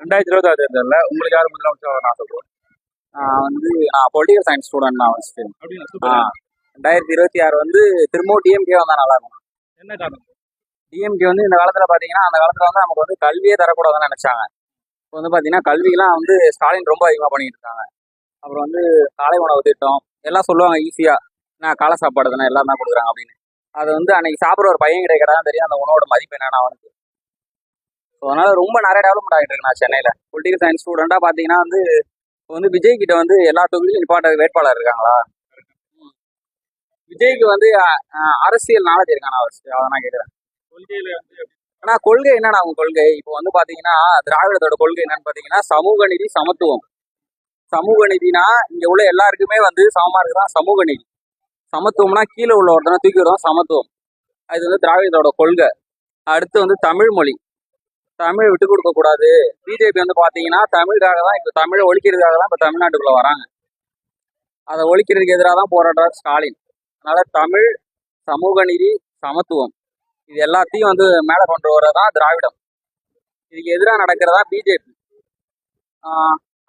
2026 தேர்தலில் உங்களுக்கு யார் முதலமைச்சர் நான் சொல்றேன். நான் பொலிட்டிக்கல் சயின்ஸ் ஸ்டூடெண்ட் தான் ஃபர்ஸ்ட். அப்படின்னு சூப்பரா. 2026 திரும்பவும் டிஎம்கே வந்தா நல்லா இருக்கும். என்ன காரணம்? டிஎம்கே இந்த காலத்துல பாத்தீங்கன்னா அந்த காலத்துல நமக்கு கல்வியே தரக்கூடாதுன்னு நினைச்சாங்க. இப்போ பாத்தீங்கன்னா கல்வியெல்லாம் ஸ்டாலின் ரொம்ப அதிகமா பண்ணிட்டு இருக்காங்க. அப்புறம் காலை உணவு திட்டம் எல்லாம் சொல்லுவாங்க ஈஸியா, நான் காலை சாப்பாடு தானே எல்லாரும் தான் கொடுக்குறாங்க அப்படின்னு. அது அன்னைக்கு சாப்பிட்ற ஒரு பையன் கிடைக்கிறதா தெரியும் அந்த உணவோட மதிப்பு என்னன்னா அவனுக்கு. ஸோ அதனால ரொம்ப நிறைய டெவலப்மெண்ட் ஆகிட்டு இருக்கு. நான் சென்னையில பொலிட்டிக்கல் சயின்ஸ் ஸ்டூடெண்டா பாத்தீங்கன்னா இப்போ விஜய் கிட்ட எல்லா தொகுதியிலும் நிப்பாட்ட வேட்பாளர் இருக்காங்களா? விஜய்க்கு அரசியல் நாலேஜ் இருக்கானா? அதை நான் கேட்குறேன். கொள்கையில ஆனா கொள்கை என்னன்னா அவங்க கொள்கை இப்போ பாத்தீங்கன்னா திராவிடத்தோட கொள்கை என்னன்னு பாத்தீங்கன்னா சமூக நீதி சமத்துவம். சமூக நீதினா இங்க உள்ள எல்லாருக்குமே சமமா இருக்குதான் சமூக நீதி. சமத்துவம்னா கீழே உள்ள ஒருத்தனை தூக்கி விடுவோம் சமத்துவம். அது திராவிடத்தோட கொள்கை. அடுத்து தமிழ் மொழி, தமிழ் விட்டு கொடுக்க கூடாது. பிஜேபி பாத்தீங்கன்னா தமிழுக்காக தான், இப்ப தமிழை ஒழிக்கிறதுக்காக தான் இப்ப தமிழ்நாட்டுக்குள்ள வராங்க. அதை ஒழிக்கிறதுக்கு எதிராக தான் போராடுறார் ஸ்டாலின். அதனால தமிழ், சமூக நீதி, சமத்துவம் இது எல்லாத்தையும் மேல கொண்டு வரதான் திராவிடம். இதுக்கு எதிராக நடக்கிறதா பிஜேபி.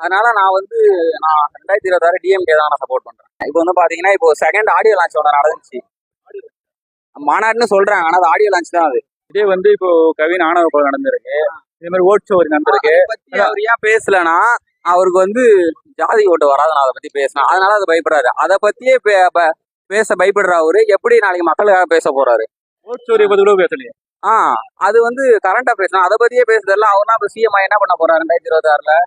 அதனால நான் 2026 டிஎம்கே தான் நான் சப்போர்ட் பண்றேன். இப்போ பாத்தீங்கன்னா இப்போ செகண்ட் ஆடியோ லான்ச் ஒன்று நடந்துச்சு. மாநாடுன்னு சொல்றாங்க, ஆனா அது ஆடியோ லான்ச் தான். அது இதே இப்போ கவின் ஆணவ கொலை நடந்திருக்கு, இதே மாதிரி ஓட் ஷோ நடந்திருக்கு. அவர் ஏன் பேசலன்னா அவருக்கு ஜாதி ஓட்டு வராது. அதை பத்தி பேசினா அதனால அதை பயப்படுறாரு. அதை பத்தியே பேச பயப்படுற அவரு எப்படி நாளைக்கு மக்களுக்காக பேச போறாரு? ஓட் ஷோரியை பத்தி கூட பேசலையே. அது கரண்டா பேசணும். அதை பத்தியே பேசுறதுல அவர்னா இப்ப சிஎம் என்ன பண்ண போறாரு 2026